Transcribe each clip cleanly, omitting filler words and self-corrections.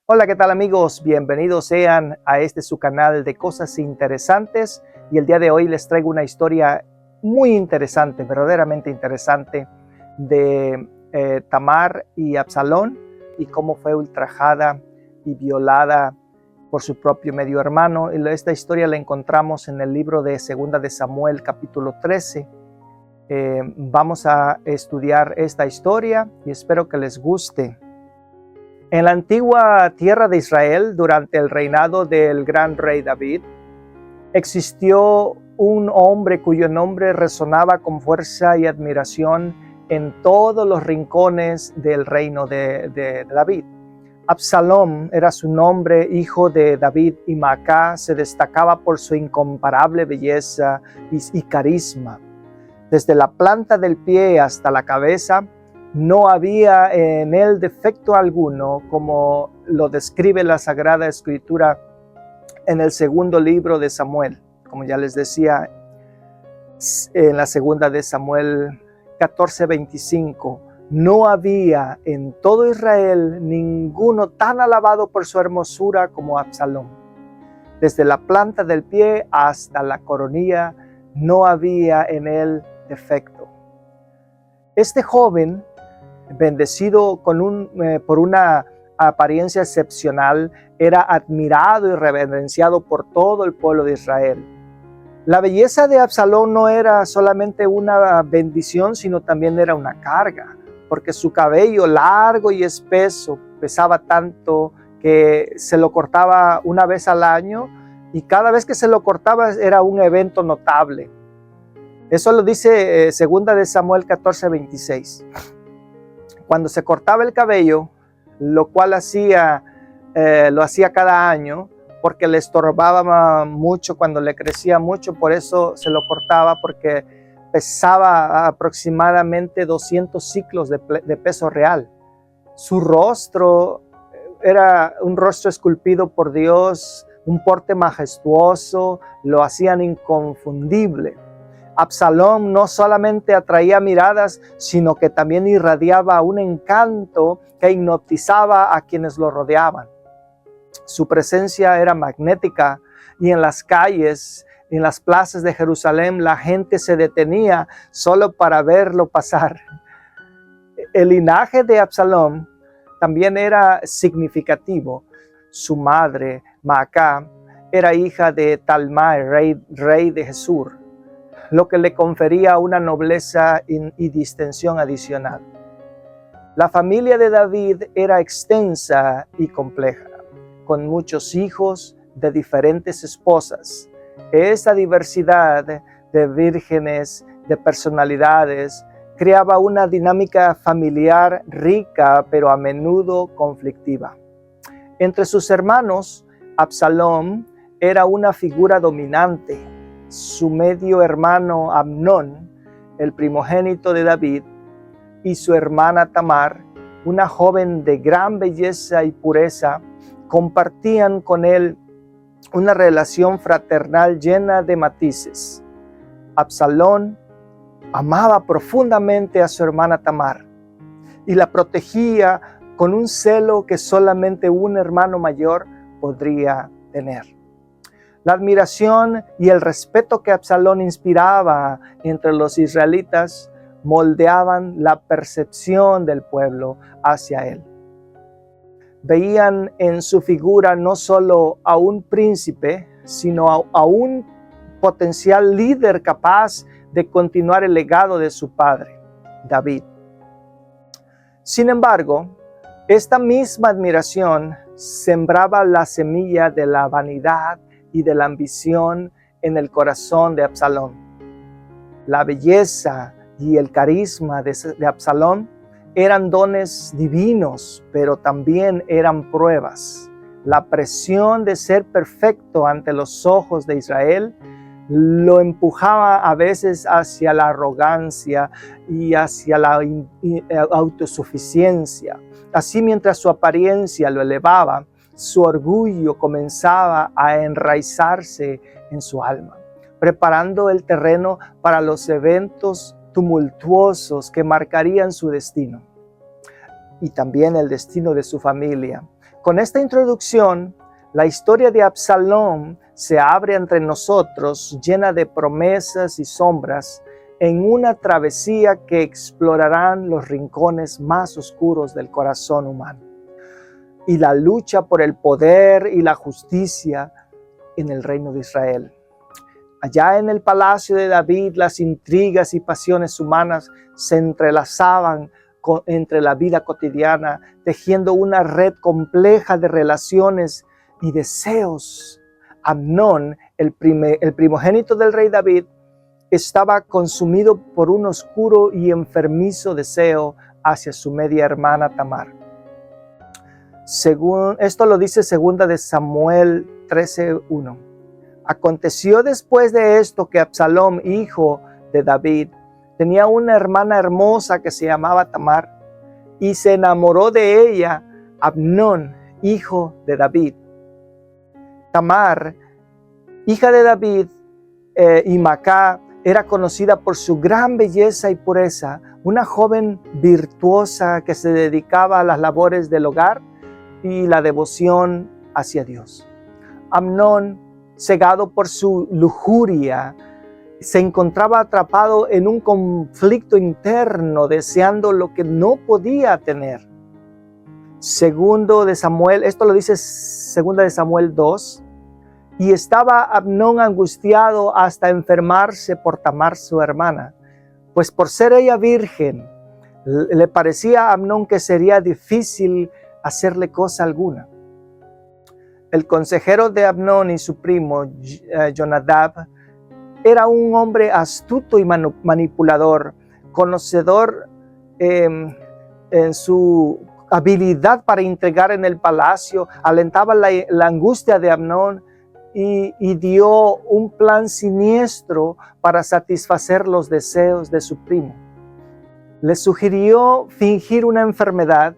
Hola, ¿qué tal amigos? Bienvenidos sean a su canal de cosas interesantes y el día de hoy les traigo una historia muy interesante, verdaderamente interesante de Tamar y Absalón y cómo fue ultrajada y violada por su propio medio hermano. Y esta historia la encontramos en el libro de Segunda de Samuel capítulo 13. Vamos a estudiar esta historia y espero que les guste. En la antigua tierra de Israel, durante el reinado del gran rey David, existió un hombre cuyo nombre resonaba con fuerza y admiración en todos los rincones del reino de David. Absalón era su nombre, hijo de David, y Maacá se destacaba por su incomparable belleza y carisma. Desde la planta del pie hasta la cabeza, no había en él defecto alguno, como lo describe la Sagrada Escritura en el segundo libro de Samuel. Como ya les decía, en la segunda de Samuel 14:25, no había en todo Israel ninguno tan alabado por su hermosura como Absalón. Desde la planta del pie hasta la coronilla, no había en él defecto. Este joven, bendecido por una apariencia excepcional, era admirado y reverenciado por todo el pueblo de Israel. La belleza de Absalón no era solamente una bendición, sino también era una carga, porque su cabello largo y espeso pesaba tanto que se lo cortaba una vez al año, y cada vez que se lo cortaba era un evento notable. Eso lo dice segunda de Samuel 14:26. Cuando se cortaba el cabello, lo cual lo hacía cada año, porque le estorbaba mucho cuando le crecía mucho, por eso se lo cortaba, porque pesaba aproximadamente 200 ciclos de peso real. Su rostro era un rostro esculpido por Dios, un porte majestuoso, lo hacían inconfundible. Absalón no solamente atraía miradas, sino que también irradiaba un encanto que hipnotizaba a quienes lo rodeaban. Su presencia era magnética y en las calles, en las plazas de Jerusalén, la gente se detenía solo para verlo pasar. El linaje de Absalón también era significativo. Su madre, Maacá, era hija de Talmai, rey de Gesur, lo que le confería una nobleza y distinción adicional. La familia de David era extensa y compleja, con muchos hijos de diferentes esposas. Esa diversidad de vírgenes, de personalidades, creaba una dinámica familiar rica, pero a menudo conflictiva. Entre sus hermanos, Absalón era una figura dominante. Su medio hermano Amnón, el primogénito de David, y su hermana Tamar, una joven de gran belleza y pureza, compartían con él una relación fraternal llena de matices. Absalón amaba profundamente a su hermana Tamar y la protegía con un celo que solamente un hermano mayor podría tener. La admiración y el respeto que Absalón inspiraba entre los israelitas moldeaban la percepción del pueblo hacia él. Veían en su figura no solo a un príncipe, sino a un potencial líder capaz de continuar el legado de su padre, David. Sin embargo, esta misma admiración sembraba la semilla de la vanidad y de la ambición en el corazón de Absalón. La belleza y el carisma de Absalón eran dones divinos, pero también eran pruebas. La presión de ser perfecto ante los ojos de Israel lo empujaba a veces hacia la arrogancia y hacia la autosuficiencia. Así, mientras su apariencia lo elevaba, su orgullo comenzaba a enraizarse en su alma, preparando el terreno para los eventos tumultuosos que marcarían su destino y también el destino de su familia. con esta introducción, la historia de Absalón se abre entre nosotros llena de promesas y sombras en una travesía que explorarán los rincones más oscuros del corazón humano y la lucha por el poder y la justicia en el reino de Israel. Allá en el palacio de David, las intrigas y pasiones humanas se entrelazaban entre la vida cotidiana, tejiendo una red compleja de relaciones y deseos. Amnón, el primogénito del rey David, estaba consumido por un oscuro y enfermizo deseo hacia su media hermana Tamar. Esto lo dice 2 de Samuel 13:1. Aconteció después de esto que Absalón, hijo de David, tenía una hermana hermosa que se llamaba Tamar, y se enamoró de ella Amnón, hijo de David. Tamar, hija de David, y Macá, era conocida por su gran belleza y pureza, una joven virtuosa que se dedicaba a las labores del hogar y la devoción hacia Dios. Amnón, cegado por su lujuria, se encontraba atrapado en un conflicto interno, deseando lo que no podía tener. Esto lo dice 2 de Samuel 2, y estaba Amnón angustiado hasta enfermarse por Tamar su hermana, pues por ser ella virgen, le parecía a Amnón que sería difícil hacerle cosa alguna. El consejero de Amnón y su primo, Jonadab, era un hombre astuto y manipulador, conocedor en su habilidad para intrigar en el palacio, alentaba la angustia de Amnón y dio un plan siniestro para satisfacer los deseos de su primo. Le sugirió fingir una enfermedad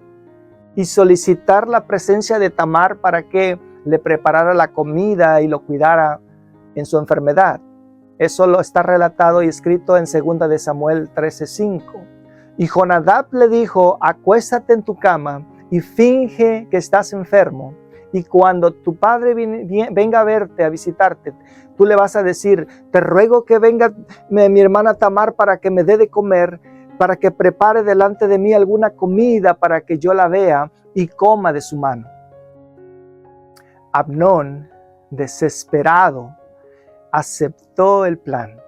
y solicitar la presencia de Tamar para que le preparara la comida y lo cuidara en su enfermedad. Eso lo está relatado y escrito en 2 de Samuel 13:5. Y Jonadab le dijo: acuéstate en tu cama y finge que estás enfermo. Y cuando tu padre venga a verte, a visitarte, tú le vas a decir: te ruego que venga mi hermana Tamar para que me dé de comer, para que prepare delante de mí alguna comida para que yo la vea y coma de su mano. Amnón, desesperado, aceptó el plan,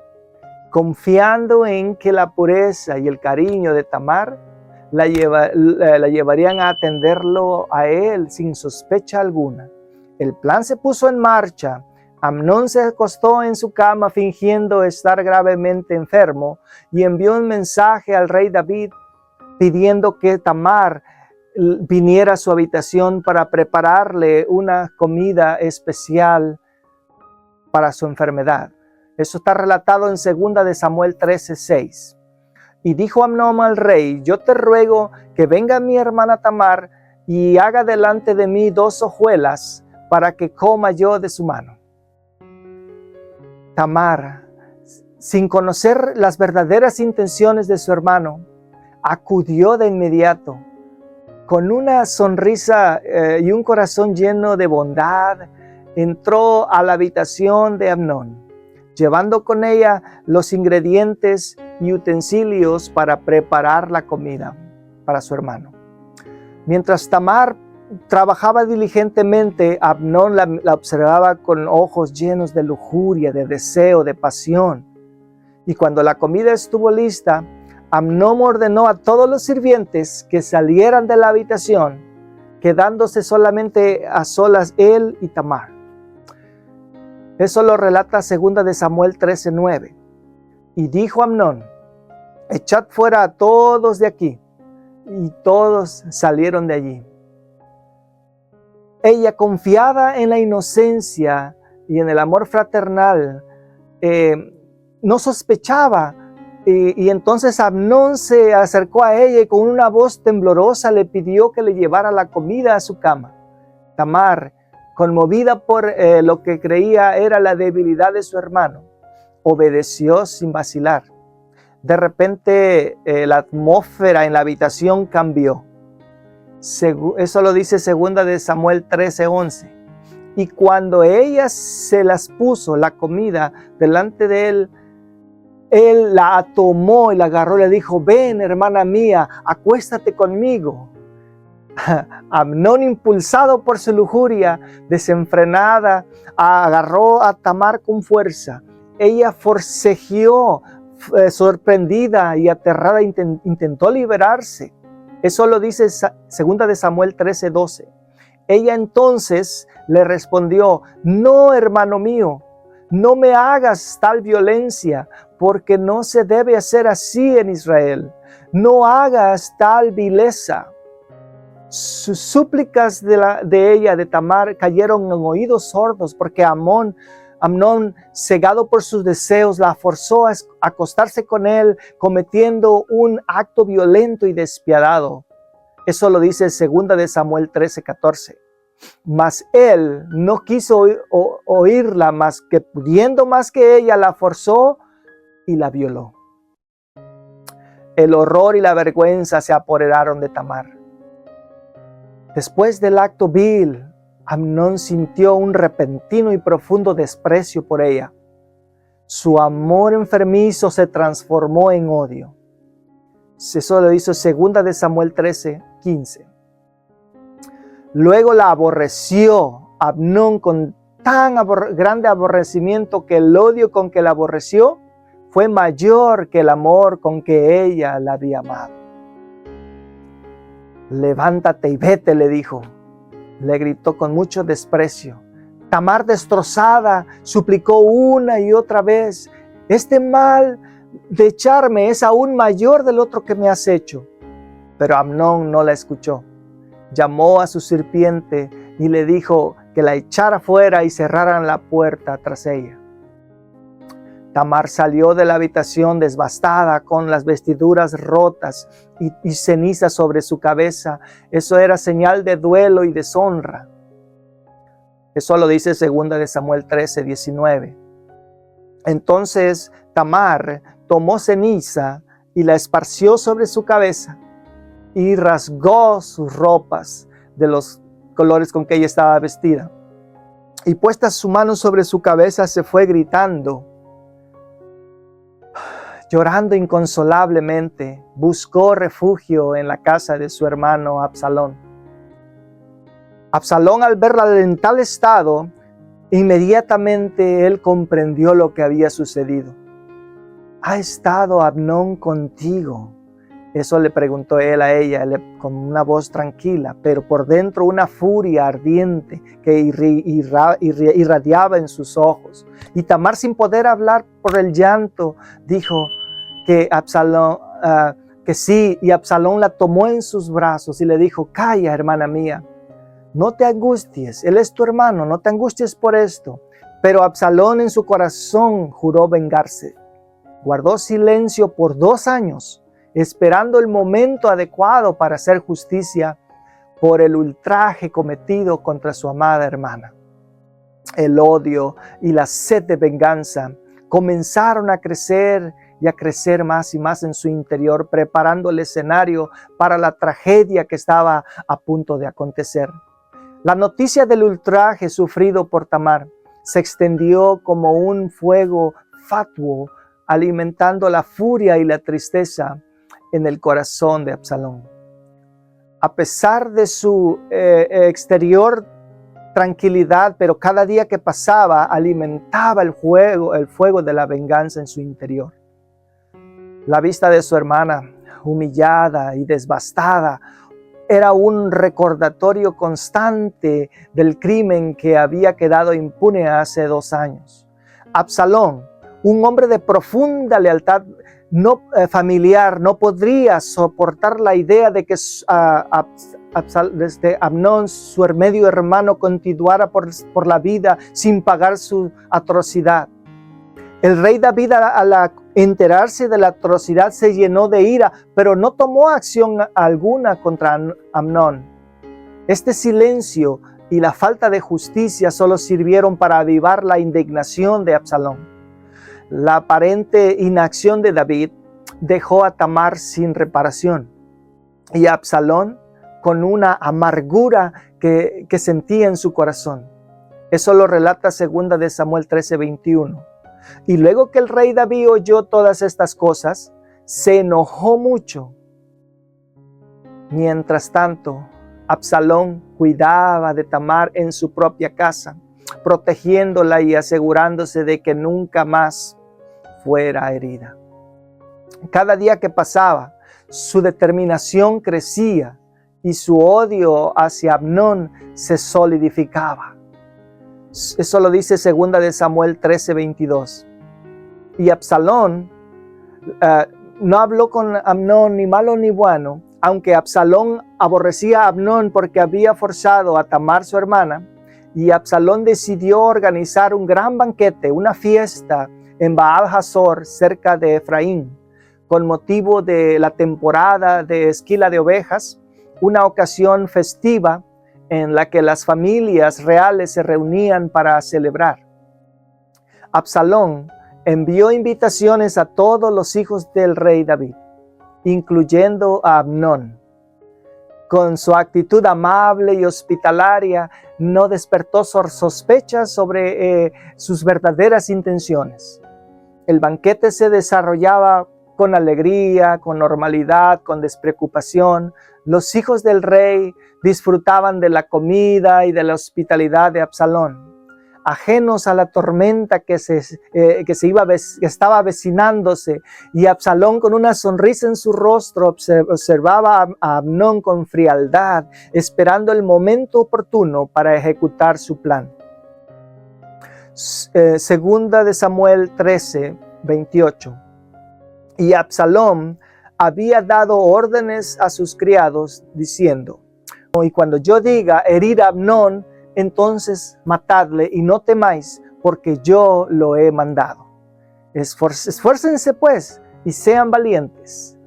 confiando en que la pureza y el cariño de Tamar la llevarían a atenderlo a él sin sospecha alguna. El plan se puso en marcha. Amnón se acostó en su cama fingiendo estar gravemente enfermo y envió un mensaje al rey David pidiendo que Tamar viniera a su habitación para prepararle una comida especial para su enfermedad. Eso está relatado en 2 de Samuel 13:6. Y dijo Amnón al rey: yo te ruego que venga mi hermana Tamar y haga delante de mí 2 hojuelas para que coma yo de su mano. Tamar, sin conocer las verdaderas intenciones de su hermano, acudió de inmediato con una sonrisa y un corazón lleno de bondad. Entró a la habitación de Amnón, llevando con ella los ingredientes y utensilios para preparar la comida para su hermano. Mientras Tamar trabajaba diligentemente, Amnón la observaba con ojos llenos de lujuria, de deseo, de pasión. Y cuando la comida estuvo lista, Amnón ordenó a todos los sirvientes que salieran de la habitación, quedándose solamente a solas él y Tamar. Eso lo relata 2 de Samuel 13:9. Y dijo Amnón: echad fuera a todos de aquí. Y todos salieron de allí. Ella, confiada en la inocencia y en el amor fraternal, no sospechaba. Y entonces Amnón se acercó a ella y con una voz temblorosa le pidió que le llevara la comida a su cama. Tamar, conmovida por lo que creía era la debilidad de su hermano, obedeció sin vacilar. De repente la atmósfera en la habitación cambió. Eso lo dice 2 de Samuel 13:11. Y cuando ella se las puso, la comida, delante de él, él la tomó y la agarró y le dijo: ven, hermana mía, acuéstate conmigo. Amnón, impulsado por su lujuria desenfrenada, agarró a Tamar con fuerza. Ella forcejeó, sorprendida y aterrada, intentó liberarse. Eso lo dice 2 de Samuel 13:12. Ella entonces le respondió: no, hermano mío, no me hagas tal violencia, porque no se debe hacer así en Israel. No hagas tal vileza. Sus súplicas de ella, de Tamar, cayeron en oídos sordos, porque Amnón, cegado por sus deseos, la forzó a acostarse con él, cometiendo un acto violento y despiadado. Eso lo dice 2 de Samuel 13:14. Mas él no quiso oírla, más que pudiendo más que ella, la forzó y la violó. El horror y la vergüenza se apoderaron de Tamar. Después del acto vil, Amnón sintió un repentino y profundo desprecio por ella. Su amor enfermizo se transformó en odio. Eso lo hizo 2 de Samuel 13:15. Luego la aborreció Amnón con tan grande aborrecimiento que el odio con que la aborreció fue mayor que el amor con que ella la había amado. Levántate y vete, le dijo. Le gritó con mucho desprecio. Tamar, destrozada, suplicó una y otra vez: este mal de echarme es aún mayor del otro que me has hecho. Pero Amnón no la escuchó. Llamó a su sirviente y le dijo que la echara fuera y cerraran la puerta tras ella. Tamar salió de la habitación desbastada, con las vestiduras rotas y cenizas sobre su cabeza. Eso era señal de duelo y deshonra. Eso lo dice 2 de Samuel 13:19. Entonces Tamar tomó ceniza y la esparció sobre su cabeza y rasgó sus ropas de los colores con que ella estaba vestida. Y puesta su mano sobre su cabeza, se fue gritando. Llorando inconsolablemente, buscó refugio en la casa de su hermano Absalón. Absalón, al verla en tal estado, inmediatamente él comprendió lo que había sucedido. ¿Ha estado Amnón contigo? Eso le preguntó él a ella con una voz tranquila, pero por dentro una furia ardiente que irradiaba en sus ojos. Y Tamar, sin poder hablar por el llanto, dijo que sí, y Absalón la tomó en sus brazos y le dijo: calla, hermana mía, no te angusties, él es tu hermano, no te angusties por esto. Pero Absalón en su corazón juró vengarse. Guardó silencio por 2 años, esperando el momento adecuado para hacer justicia por el ultraje cometido contra su amada hermana. El odio y la sed de venganza comenzaron a crecer y a crecer más y más en su interior, preparando el escenario para la tragedia que estaba a punto de acontecer. La noticia del ultraje sufrido por Tamar se extendió como un fuego fatuo, alimentando la furia y la tristeza en el corazón de Absalón. A pesar de su exterior tranquilidad, pero cada día que pasaba alimentaba el fuego de la venganza en su interior. La vista de su hermana, humillada y devastada, era un recordatorio constante del crimen que había quedado impune hace 2 años. Absalón, un hombre de profunda lealtad familiar, no podría soportar la idea de que Amnón, su medio hermano, continuara por la vida sin pagar su atrocidad. El rey David, al enterarse de la atrocidad, se llenó de ira, pero no tomó acción alguna contra Amnón. Este silencio y la falta de justicia solo sirvieron para avivar la indignación de Absalón. La aparente inacción de David dejó a Tamar sin reparación, y Absalón con una amargura que sentía en su corazón. Eso lo relata 2 de Samuel 13:21. Y luego que el rey David oyó todas estas cosas, se enojó mucho. Mientras tanto, Absalón cuidaba de Tamar en su propia casa, protegiéndola y asegurándose de que nunca más fuera herida. Cada día que pasaba, su determinación crecía y su odio hacia Amnón se solidificaba. Eso lo dice 2 de Samuel 13:22. Y Absalón no habló con Amnón ni malo ni bueno, aunque Absalón aborrecía a Amnón porque había forzado a Tamar su hermana, y Absalón decidió organizar un gran banquete, una fiesta en Baal Hazor, cerca de Efraín, con motivo de la temporada de esquila de ovejas, una ocasión festiva en la que las familias reales se reunían para celebrar. Absalón envió invitaciones a todos los hijos del rey David, incluyendo a Amnón. Con su actitud amable y hospitalaria, no despertó sospechas sobre sus verdaderas intenciones. El banquete se desarrollaba con alegría, con normalidad, con despreocupación. Los hijos del rey disfrutaban de la comida y de la hospitalidad de Absalón, ajenos a la tormenta que estaba avecinándose, y Absalón, con una sonrisa en su rostro, observaba a Amnón con frialdad, esperando el momento oportuno para ejecutar su plan. Segunda de Samuel 13:28. Y Absalón había dado órdenes a sus criados diciendo: y cuando yo diga herir a Amnón, entonces matadle y no temáis, porque yo lo he mandado. Esfuércense pues y sean valientes.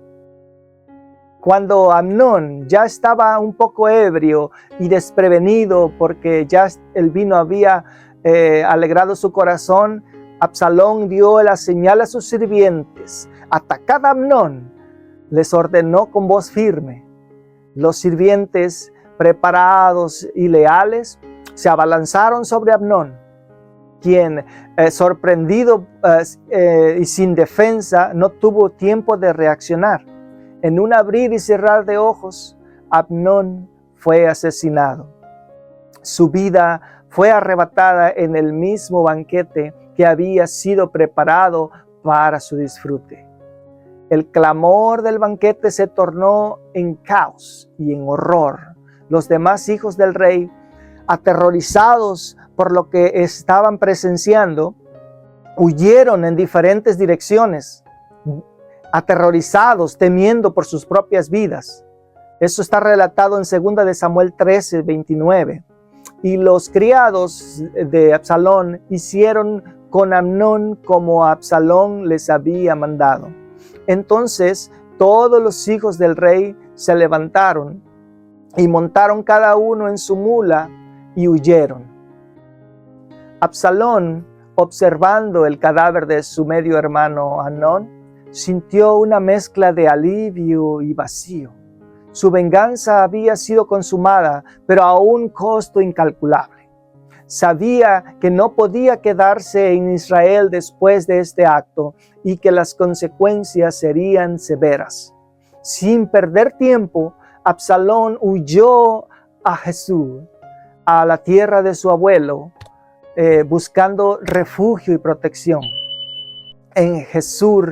Cuando Amnón ya estaba un poco ebrio y desprevenido porque ya el vino había alegrado su corazón, Absalón dio la señal a sus sirvientes: atacad a Amnón. Les ordenó con voz firme. Los sirvientes, preparados y leales, se abalanzaron sobre Amnón, quien, sorprendido y sin defensa, no tuvo tiempo de reaccionar. En un abrir y cerrar de ojos, Amnón fue asesinado. Su vida fue arrebatada en el mismo banquete que había sido preparado para su disfrute. El clamor del banquete se tornó en caos y en horror. Los demás hijos del rey, aterrorizados por lo que estaban presenciando, huyeron en diferentes direcciones, aterrorizados, temiendo por sus propias vidas. Eso está relatado en 2 de Samuel 13:29. Y los criados de Absalón hicieron con Amnón como Absalón les había mandado. Entonces todos los hijos del rey se levantaron y montaron cada uno en su mula y huyeron. Absalón, observando el cadáver de su medio hermano Amnón, sintió una mezcla de alivio y vacío. Su venganza había sido consumada, pero a un costo incalculable. Sabía que no podía quedarse en Israel después de este acto y que las consecuencias serían severas. Sin perder tiempo, Absalón huyó a Jesús, a la tierra de su abuelo, buscando refugio y protección. En Jesús,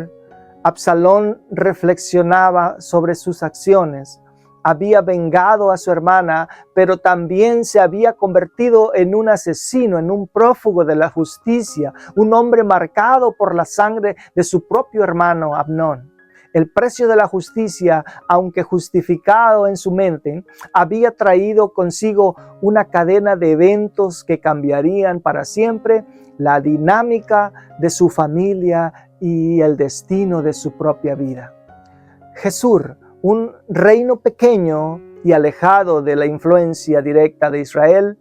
Absalón reflexionaba sobre sus acciones. Había vengado a su hermana, pero también se había convertido en un asesino, en un prófugo de la justicia, un hombre marcado por la sangre de su propio hermano Amnón. El precio de la justicia, aunque justificado en su mente, había traído consigo una cadena de eventos que cambiarían para siempre la dinámica de su familia y el destino de su propia vida. Jesús, un reino pequeño y alejado de la influencia directa de Israel,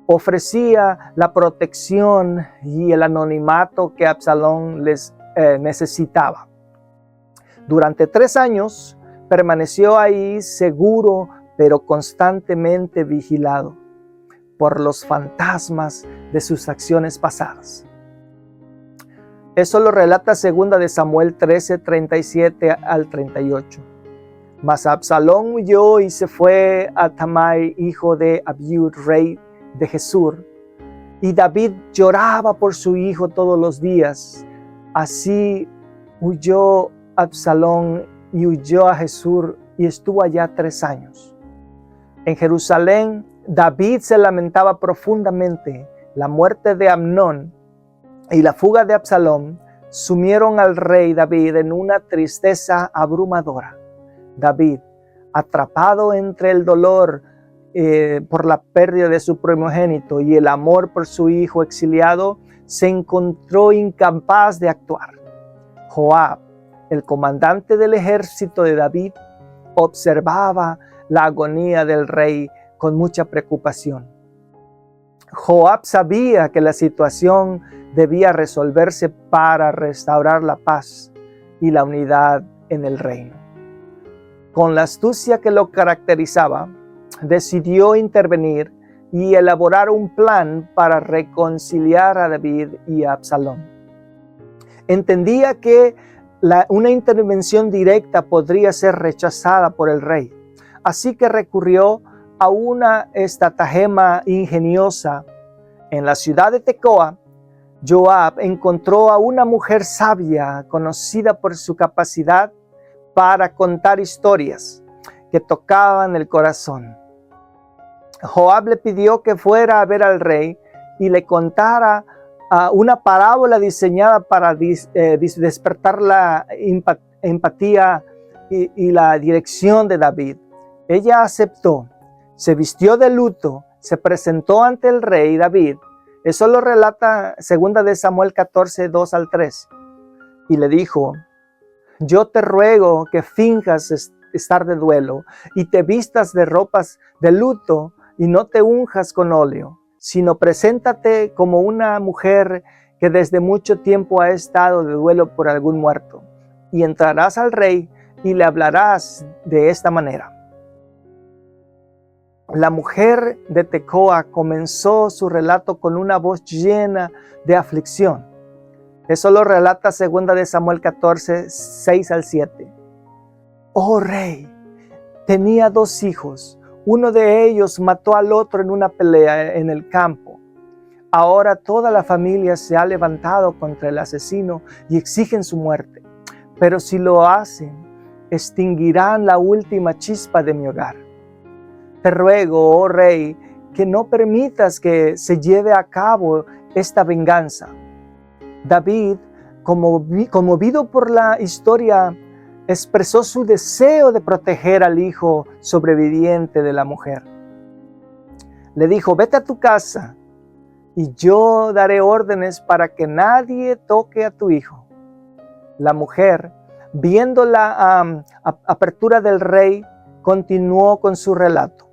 ofrecía la protección y el anonimato que Absalón les necesitaba. Durante 3 años permaneció ahí seguro pero constantemente vigilado por los fantasmas de sus acciones pasadas. Eso lo relata 2 de Samuel 13, 37 al 38. Mas Absalón huyó y se fue a Tamai, hijo de Abiud, rey de Gesur. Y David lloraba por su hijo todos los días. Así huyó Absalón y huyó a Gesur y estuvo allá 3 años. En Jerusalén, David se lamentaba profundamente. La muerte de Amnón y la fuga de Absalón sumieron al rey David en una tristeza abrumadora. David, atrapado entre el dolor por la pérdida de su primogénito y el amor por su hijo exiliado, se encontró incapaz de actuar. Joab, el comandante del ejército de David, observaba la agonía del rey con mucha preocupación. Joab sabía que la situación debía resolverse para restaurar la paz y la unidad en el reino. Con la astucia que lo caracterizaba, decidió intervenir y elaborar un plan para reconciliar a David y a Absalón. Entendía que una intervención directa podría ser rechazada por el rey, así que recurrió a una estratagema ingeniosa. En la ciudad de Tecoa, Joab encontró a una mujer sabia, conocida por su capacidad para contar historias que tocaban el corazón. Joab le pidió que fuera a ver al rey y le contara una parábola diseñada para despertar la empatía y la dirección de David. Ella aceptó, se vistió de luto, se presentó ante el rey David. Eso lo relata 2 de Samuel 14, 2 al 3. Y le dijo: yo te ruego que finjas estar de duelo y te vistas de ropas de luto y no te unjas con óleo, sino preséntate como una mujer que desde mucho tiempo ha estado de duelo por algún muerto, y entrarás al rey y le hablarás de esta manera. La mujer de Tecoa comenzó su relato con una voz llena de aflicción. Eso lo relata 2 de Samuel 14, 6 al 7. Oh rey, tenía 2 hijos. Uno de ellos mató al otro en una pelea en el campo. Ahora toda la familia se ha levantado contra el asesino y exigen su muerte. Pero si lo hacen, extinguirán la última chispa de mi hogar. Te ruego, oh rey, que no permitas que se lleve a cabo esta venganza. David, conmovido por la historia, expresó su deseo de proteger al hijo sobreviviente de la mujer. Le dijo: vete a tu casa y yo daré órdenes para que nadie toque a tu hijo. La mujer, viendo la apertura del rey, continuó con su relato.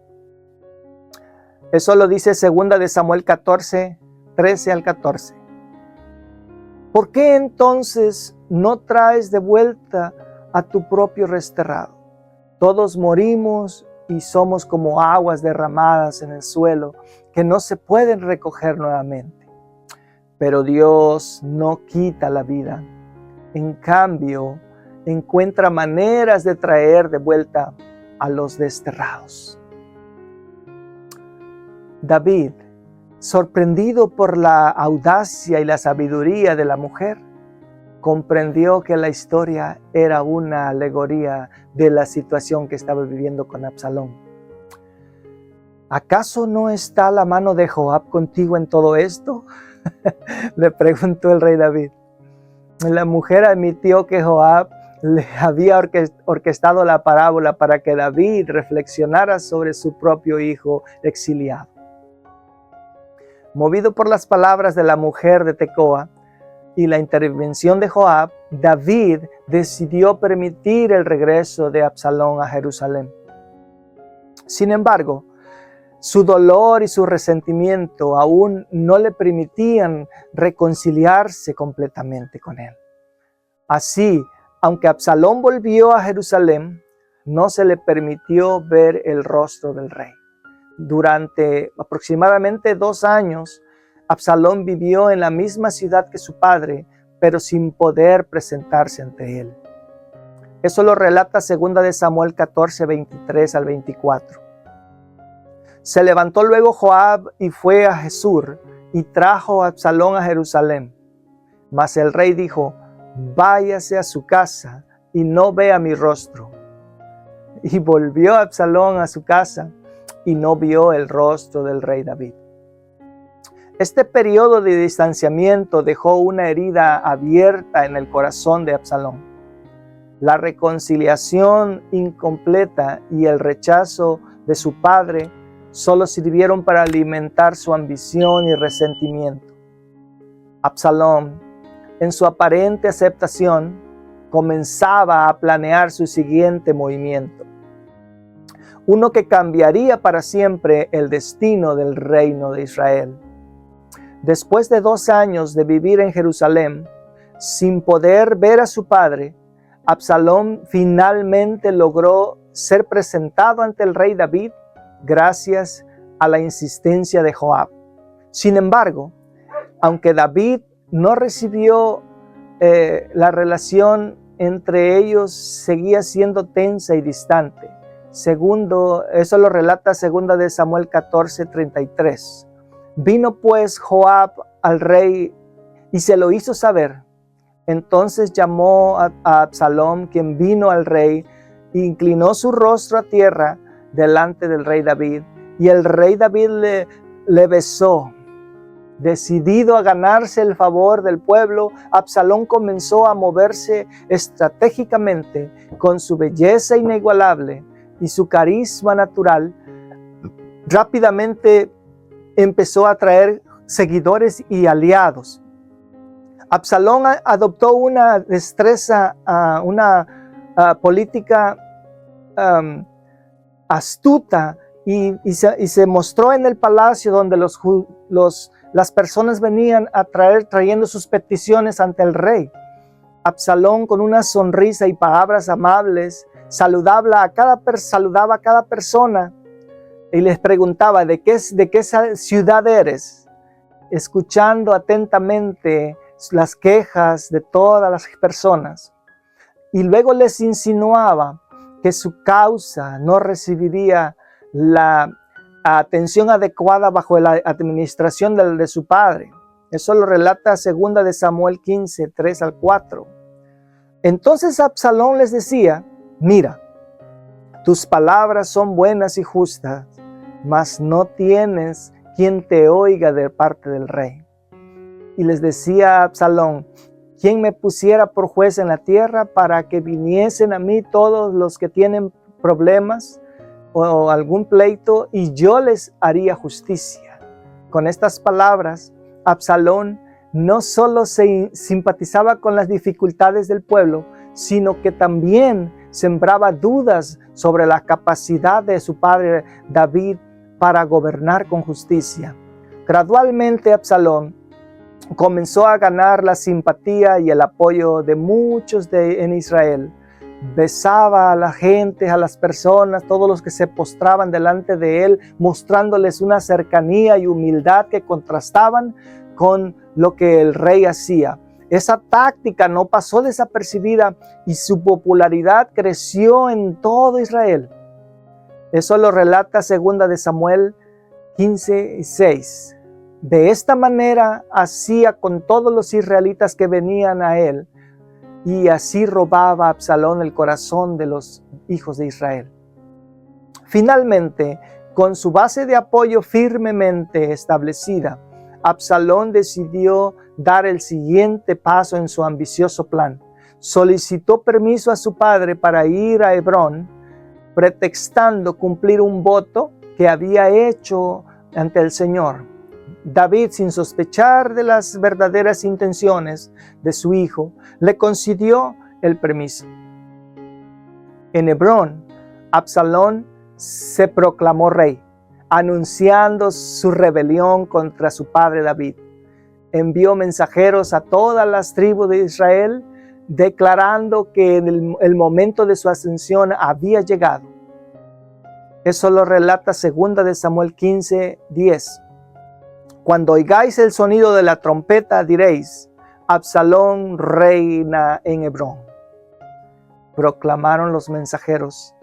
Eso lo dice 2 de Samuel 14, 13 al 14. ¿Por qué entonces no traes de vuelta a tu propio desterrado? Todos morimos y somos como aguas derramadas en el suelo que no se pueden recoger nuevamente. Pero Dios no quita la vida. En cambio, encuentra maneras de traer de vuelta a los desterrados. David, sorprendido por la audacia y la sabiduría de la mujer, comprendió que la historia era una alegoría de la situación que estaba viviendo con Absalón. ¿Acaso no está la mano de Joab contigo en todo esto? Le preguntó el rey David. La mujer admitió que Joab le había orquestado la parábola para que David reflexionara sobre su propio hijo exiliado. Movido por las palabras de la mujer de Tecoa y la intervención de Joab, David decidió permitir el regreso de Absalón a Jerusalén. Sin embargo, su dolor y su resentimiento aún no le permitían reconciliarse completamente con él. Así, aunque Absalón volvió a Jerusalén, no se le permitió ver el rostro del rey. Durante aproximadamente 2 años, Absalón vivió en la misma ciudad que su padre, pero sin poder presentarse ante él. Eso lo relata 2 de Samuel 14, 23 al 24. Se levantó luego Joab y fue a Jesús y trajo a Absalón a Jerusalén. Mas el rey dijo: váyase a su casa y no vea mi rostro. Y volvió Absalón a su casa y no vio el rostro del rey David. Este periodo de distanciamiento dejó una herida abierta en el corazón de Absalón. La reconciliación incompleta y el rechazo de su padre solo sirvieron para alimentar su ambición y resentimiento. Absalón, en su aparente aceptación, comenzaba a planear su siguiente movimiento, uno que cambiaría para siempre el destino del reino de Israel. Después de 2 años de vivir en Jerusalén, sin poder ver a su padre, Absalón finalmente logró ser presentado ante el rey David gracias a la insistencia de Joab. Sin embargo, aunque David no recibió la relación entre ellos seguía siendo tensa y distante. Eso lo relata 2 de Samuel 14, 33. Vino pues Joab al rey y se lo hizo saber. Entonces llamó a Absalón, quien vino al rey, e inclinó su rostro a tierra delante del rey David. Y el rey David le besó. Decidido a ganarse el favor del pueblo, Absalón comenzó a moverse estratégicamente con su belleza inigualable y su carisma natural. Rápidamente empezó a atraer seguidores y aliados. Absalón adoptó una destreza, una política astuta y se mostró en el palacio donde las personas venían trayendo sus peticiones ante el rey. Absalón, con una sonrisa y palabras amables, saludaba a cada persona y les preguntaba: ¿de qué ciudad eres? Escuchando atentamente las quejas de todas las personas. Y luego les insinuaba que su causa no recibiría la atención adecuada bajo la administración de su padre. Eso lo relata 2 de Samuel 15, 3 al 4. Entonces Absalón les decía: mira, tus palabras son buenas y justas, mas no tienes quien te oiga de parte del rey. Y les decía a Absalón: ¿quién me pusiera por juez en la tierra para que viniesen a mí todos los que tienen problemas o algún pleito, y yo les haría justicia? Con estas palabras, Absalón no solo se simpatizaba con las dificultades del pueblo, sino que también sembraba dudas sobre la capacidad de su padre David para gobernar con justicia. Gradualmente Absalón comenzó a ganar la simpatía y el apoyo de muchos en Israel. Besaba a la gente, a las personas, todos los que se postraban delante de él, mostrándoles una cercanía y humildad que contrastaban con lo que el rey hacía. Esa táctica no pasó desapercibida y su popularidad creció en todo Israel. Eso lo relata 2 de Samuel 15, 6. De esta manera hacía con todos los israelitas que venían a él, y así robaba a Absalón el corazón de los hijos de Israel. Finalmente, con su base de apoyo firmemente establecida, Absalón decidió dar el siguiente paso en su ambicioso plan. Solicitó permiso a su padre para ir a Hebrón, pretextando cumplir un voto que había hecho ante el Señor. David, sin sospechar de las verdaderas intenciones de su hijo, le concedió el permiso. En Hebrón, Absalón se proclamó rey, anunciando su rebelión contra su padre David. Envió mensajeros a todas las tribus de Israel declarando que el momento de su ascensión había llegado. Eso lo relata 2 de Samuel 15:10. Cuando oigáis el sonido de la trompeta, diréis: Absalón reina en Hebrón. Proclamaron los mensajeros.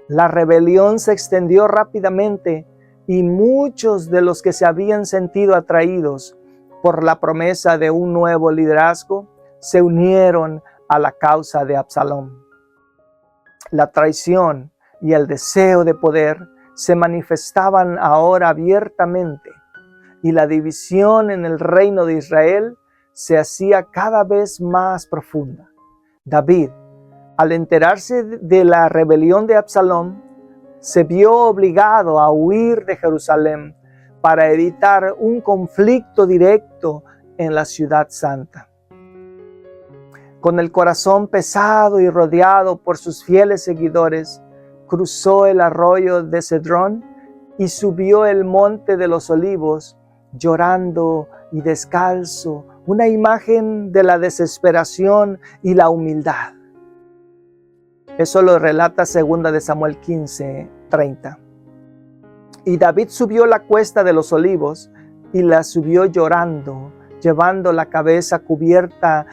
La rebelión se extendió rápidamente y muchos de los que se habían sentido atraídos por la promesa de un nuevo liderazgo se unieron a la causa de Absalón. La traición y el deseo de poder se manifestaban ahora abiertamente y la división en el reino de Israel se hacía cada vez más profunda. David, al enterarse de la rebelión de Absalón, se vio obligado a huir de Jerusalén para evitar un conflicto directo en la ciudad santa. Con el corazón pesado y rodeado por sus fieles seguidores, cruzó el arroyo de Cedrón y subió el monte de los olivos, llorando y descalzo, una imagen de la desesperación y la humildad. Eso lo relata 2 de Samuel 15:30. Y David subió la cuesta de los olivos y la subió llorando, llevando la cabeza cubierta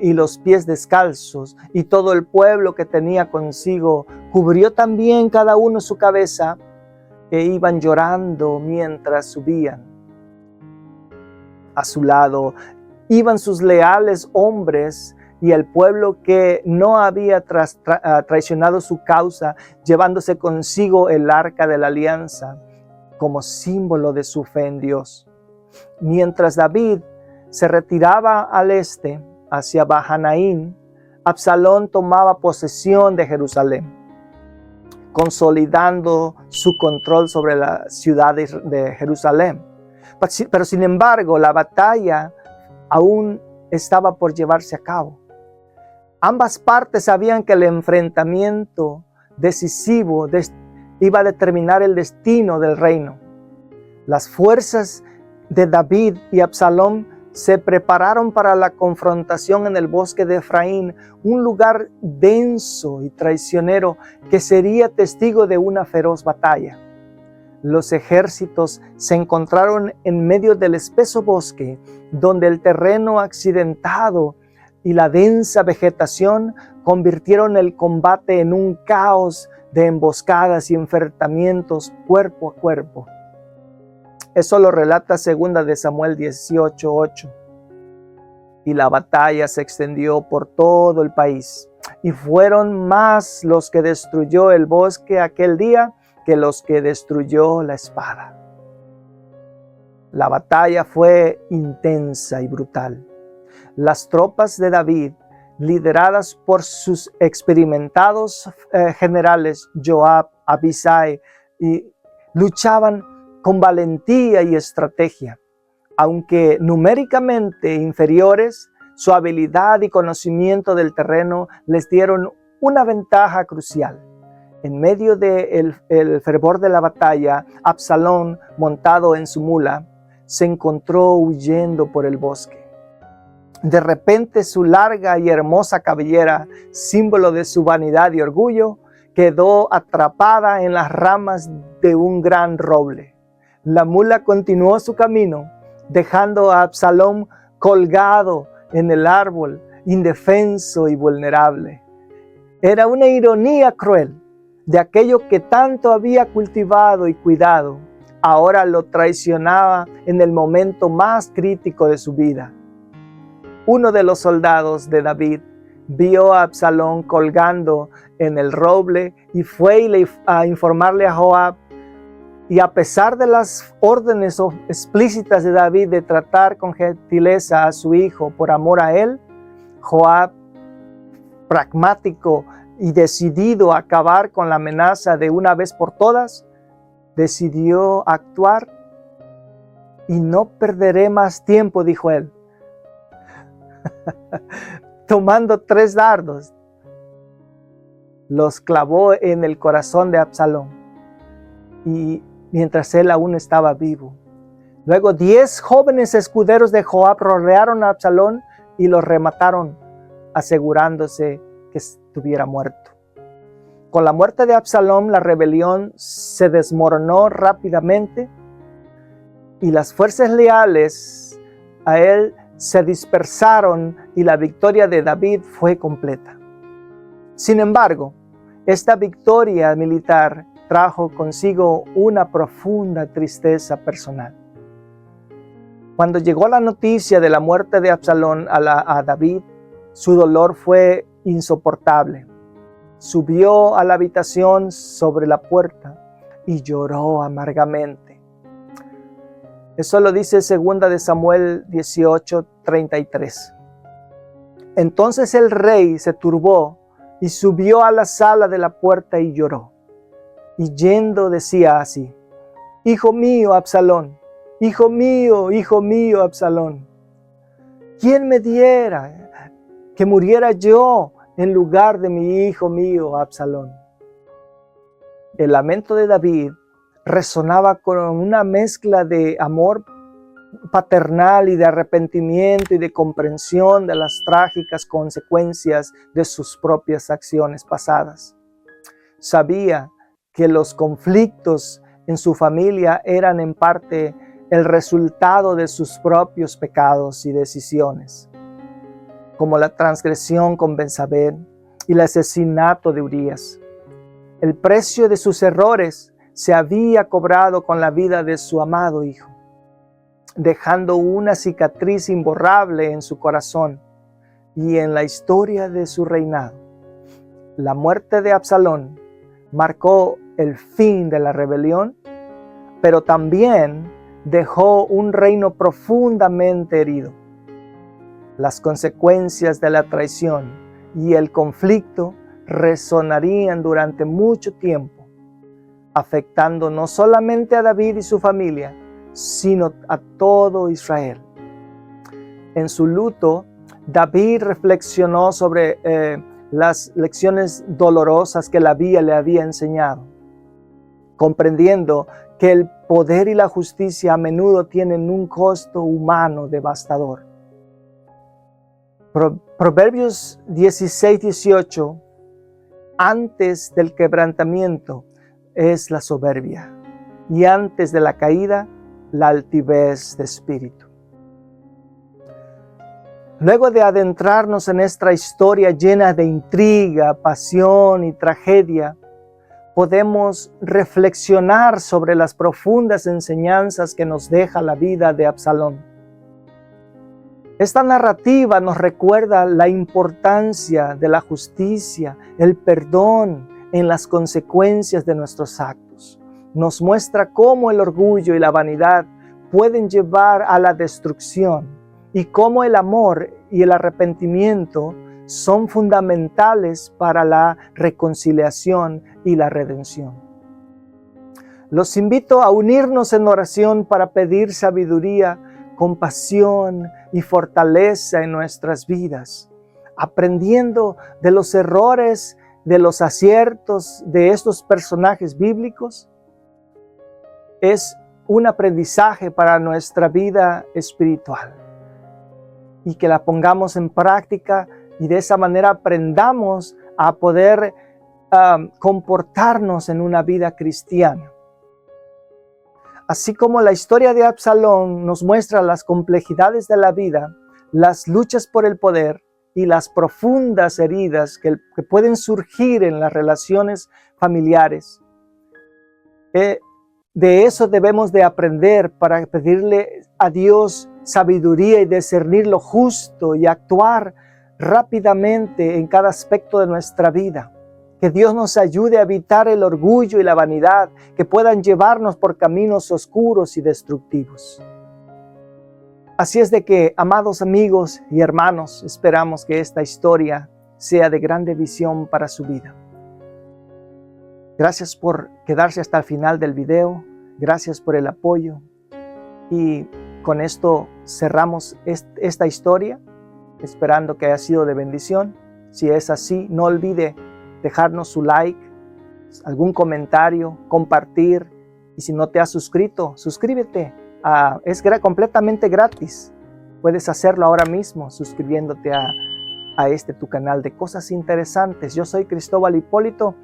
y los pies descalzos, y todo el pueblo que tenía consigo cubrió también cada uno su cabeza, e iban llorando mientras subían. A su lado iban sus leales hombres y el pueblo que no había traicionado su causa, llevándose consigo el arca de la alianza como símbolo de su fe en Dios. Mientras David se retiraba al este, hacia Mahanaim, Absalón tomaba posesión de Jerusalén, consolidando su control sobre la ciudad de Jerusalén. Pero sin embargo, la batalla aún estaba por llevarse a cabo. Ambas partes sabían que el enfrentamiento decisivo iba a determinar el destino del reino. Las fuerzas de David y Absalón se prepararon para la confrontación en el bosque de Efraín, un lugar denso y traicionero que sería testigo de una feroz batalla. Los ejércitos se encontraron en medio del espeso bosque, donde el terreno accidentado y la densa vegetación convirtieron el combate en un caos de emboscadas y enfrentamientos cuerpo a cuerpo. Eso lo relata 2 de Samuel 18:8. Y la batalla se extendió por todo el país, y fueron más los que destruyó el bosque aquel día que los que destruyó la espada. La batalla fue intensa y brutal. Las tropas de David, lideradas por sus experimentados generales Joab, Abisai, luchaban con valentía y estrategia. Aunque numéricamente inferiores, su habilidad y conocimiento del terreno les dieron una ventaja crucial. En medio del fervor de la batalla, Absalón, montado en su mula, se encontró huyendo por el bosque. De repente, su larga y hermosa cabellera, símbolo de su vanidad y orgullo, quedó atrapada en las ramas de un gran roble. La mula continuó su camino, dejando a Absalón colgado en el árbol, indefenso y vulnerable. Era una ironía cruel de aquello que tanto había cultivado y cuidado. Ahora lo traicionaba en el momento más crítico de su vida. Uno de los soldados de David vio a Absalón colgando en el roble y fue a informarle a Joab. Y a pesar de las órdenes explícitas de David de tratar con gentileza a su hijo por amor a él, Joab, pragmático y decidido a acabar con la amenaza de una vez por todas, decidió actuar. Y no perderé más tiempo, dijo él. Tomando 3 dardos, los clavó en el corazón de Absalón, y mientras él aún estaba vivo. Luego 10 jóvenes escuderos de Joab rodearon a Absalón y lo remataron asegurándose que estuviera muerto. Con la muerte de Absalón, la rebelión se desmoronó rápidamente y las fuerzas leales a él se dispersaron y la victoria de David fue completa. Sin embargo, esta victoria militar trajo consigo una profunda tristeza personal. Cuando llegó la noticia de la muerte de Absalón a David, su dolor fue insoportable. Subió a la habitación sobre la puerta y lloró amargamente. Eso lo dice 2 de Samuel 18:33. Entonces el rey se turbó y subió a la sala de la puerta y lloró. Y yendo decía así: Hijo mío, Absalón, hijo mío, Absalón, ¿quién me diera que muriera yo en lugar de mi hijo mío, Absalón? El lamento de David resonaba con una mezcla de amor paternal y de arrepentimiento y de comprensión de las trágicas consecuencias de sus propias acciones pasadas. Sabía que los conflictos en su familia eran en parte el resultado de sus propios pecados y decisiones, como la transgresión con Betsabé y el asesinato de Urías. El precio de sus errores se había cobrado con la vida de su amado hijo, dejando una cicatriz imborrable en su corazón y en la historia de su reinado. La muerte de Absalón marcó el fin de la rebelión, pero también dejó un reino profundamente herido. Las consecuencias de la traición y el conflicto resonarían durante mucho tiempo, afectando no solamente a David y su familia, sino a todo Israel. En su luto, David reflexionó sobre las lecciones dolorosas que la vida le había enseñado, comprendiendo que el poder y la justicia a menudo tienen un costo humano devastador. Proverbios 16:18, antes del quebrantamiento es la soberbia, y antes de la caída, la altivez de espíritu. Luego de adentrarnos en esta historia llena de intriga, pasión y tragedia, podemos reflexionar sobre las profundas enseñanzas que nos deja la vida de Absalón. Esta narrativa nos recuerda la importancia de la justicia, el perdón en las consecuencias de nuestros actos. Nos muestra cómo el orgullo y la vanidad pueden llevar a la destrucción y cómo el amor y el arrepentimiento son fundamentales para la reconciliación y la redención. Los invito a unirnos en oración para pedir sabiduría, compasión y fortaleza en nuestras vidas, aprendiendo de los errores, de los aciertos de estos personajes bíblicos. Es un aprendizaje para nuestra vida espiritual y que la pongamos en práctica y de esa manera aprendamos a poder comportarnos en una vida cristiana. Así como la historia de Absalón nos muestra las complejidades de la vida, las luchas por el poder y las profundas heridas que pueden surgir en las relaciones familiares. De eso debemos de aprender para pedirle a Dios sabiduría y discernir lo justo y actuar rápidamente en cada aspecto de nuestra vida. Que Dios nos ayude a evitar el orgullo y la vanidad que puedan llevarnos por caminos oscuros y destructivos. Así es de que, amados amigos y hermanos, esperamos que esta historia sea de grande visión para su vida. Gracias por quedarse hasta el final del video. Gracias por el apoyo. Y con esto cerramos esta historia, esperando que haya sido de bendición. Si es así, no olvide dejarnos su like, algún comentario, compartir. Y si no te has suscrito, suscríbete. Es completamente gratis. Puedes hacerlo ahora mismo suscribiéndote a a este tu canal de Cosas Interesantes. Yo soy Cristóbal Hipólito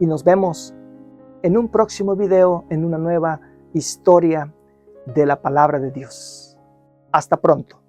y nos vemos en un próximo video, en una nueva historia de la palabra de Dios. Hasta pronto.